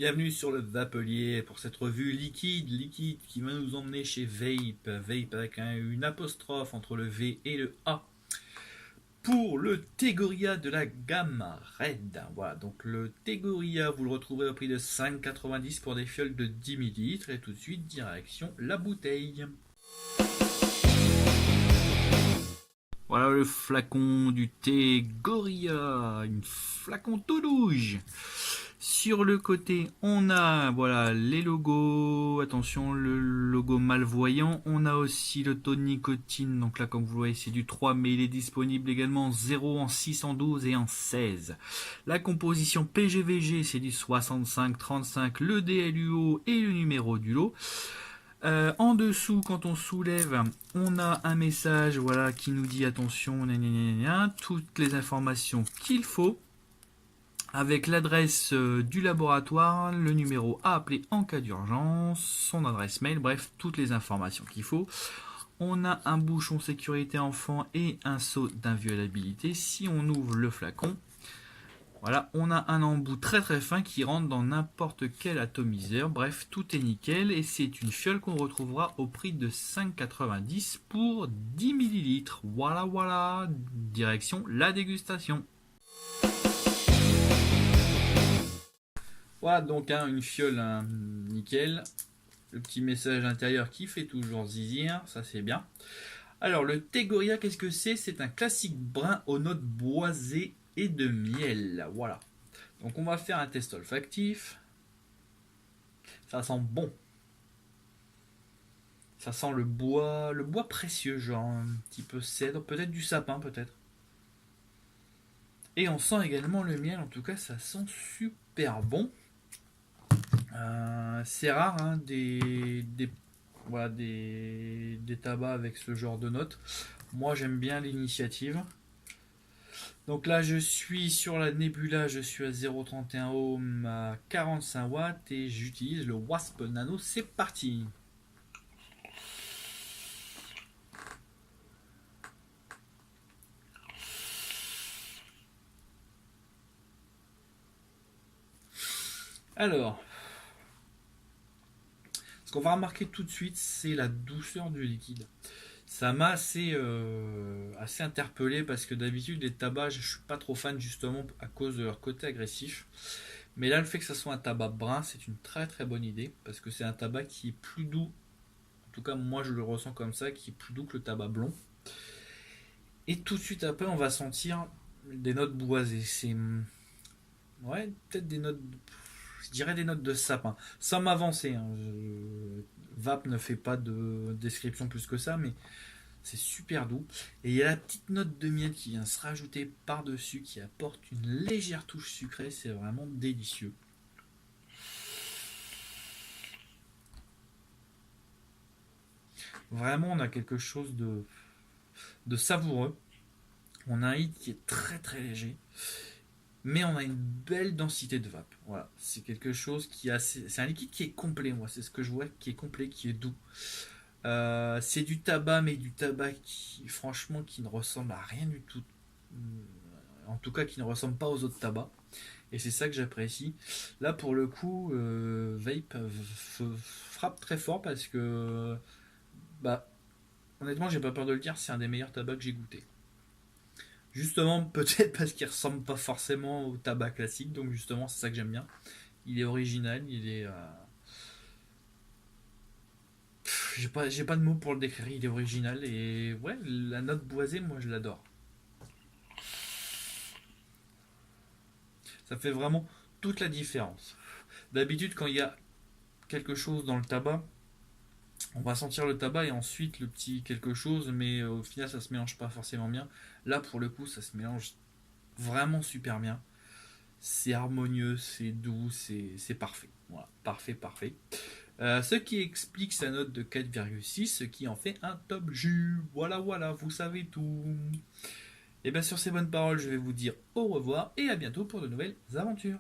Bienvenue sur le Vapelier pour cette revue liquide qui va nous emmener chez Vape, Vape avec une apostrophe entre le V et le A. Pour le Tegoria de la gamme Red. Voilà, donc le Tegoria, vous le retrouvez au prix de 5,90 pour des fioles de 10 ml. Et tout de suite, direction la bouteille. Voilà le flacon du Tegoria, une flacon tout rouge. Sur le côté, on a voilà les logos. Attention, le logo malvoyant. On a aussi le taux de nicotine. Donc là, comme vous le voyez, c'est du 3, mais il est disponible également en 0, en 6, en 12 et en 16. La composition PGVG, c'est du 65-35, le DLUO et le numéro du lot. En dessous, quand on soulève, on a un message voilà, qui nous dit attention, toutes les informations qu'il faut, avec l'adresse du laboratoire, le numéro à appeler en cas d'urgence, son adresse mail, bref, toutes les informations qu'il faut. On a un bouchon sécurité enfant et un seau d'inviolabilité. Si on ouvre le flacon, voilà, on a un embout très très fin qui rentre dans n'importe quel atomiseur. Bref, tout est nickel et c'est une fiole qu'on retrouvera au prix de 5,90 pour 10 ml. Voilà, direction la dégustation. Voilà donc une fiole nickel. Le petit message intérieur qui fait toujours zizir, ça c'est bien. Alors le Tegoria, qu'est-ce que c'est? C'est un classique brun aux notes boisées et de miel. Voilà. Donc on va faire un test olfactif. Ça sent bon. Ça sent le bois précieux, genre un petit peu cèdre, peut-être du sapin, peut-être. Et on sent également le miel, en tout cas ça sent super bon. C'est rare des tabacs avec ce genre de notes. Moi j'aime bien l'initiative. Donc là je suis sur la Nebula, je suis à 0,31 ohm à 45 watts et j'utilise le Wasp Nano. C'est parti. Alors, ce qu'on va remarquer tout de suite, c'est la douceur du liquide. Ça m'a assez interpellé parce que d'habitude les tabacs, je suis pas trop fan justement à cause de leur côté agressif. Mais là, le fait que ça soit un tabac brun, c'est une très très bonne idée parce que c'est un tabac qui est plus doux. En tout cas, moi je le ressens comme ça, qui est plus doux que le tabac blond. Et tout de suite après, on va sentir des notes boisées. C'est peut-être des notes, je dirais des notes de sapin. Sans m'avancer, Vape ne fait pas de description plus que ça, mais c'est super doux. Et il y a la petite note de miel qui vient se rajouter par-dessus, qui apporte une légère touche sucrée. C'est vraiment délicieux. Vraiment, on a quelque chose de savoureux. On a un hit qui est très très léger, mais on a une belle densité de vape. Voilà, c'est quelque chose qui est assez. C'est un liquide qui est complet, moi, c'est ce que je vois, qui est complet, qui est doux. C'est du tabac, mais du tabac qui, franchement, qui ne ressemble à rien du tout. En tout cas, qui ne ressemble pas aux autres tabacs. Et c'est ça que j'apprécie. Là, pour le coup, Vape frappe très fort parce que, bah, honnêtement, j'ai pas peur de le dire, c'est un des meilleurs tabacs que j'ai goûté. Justement, peut-être parce qu'il ressemble pas forcément au tabac classique, donc justement, c'est ça que j'aime bien. Il est original, il est. J'ai pas de mots pour le décrire, il est original et ouais, la note boisée, moi je l'adore. Ça fait vraiment toute la différence. D'habitude, quand il y a quelque chose dans le tabac, on va sentir le tabac et ensuite le petit quelque chose, mais au final, ça se mélange pas forcément bien. Là, pour le coup, ça se mélange vraiment super bien. C'est harmonieux, c'est doux, c'est parfait. Voilà, parfait, parfait. Ce qui explique sa note de 4,6, ce qui en fait un top jus. Voilà, vous savez tout. Et bien sur ces bonnes paroles, je vais vous dire au revoir et à bientôt pour de nouvelles aventures.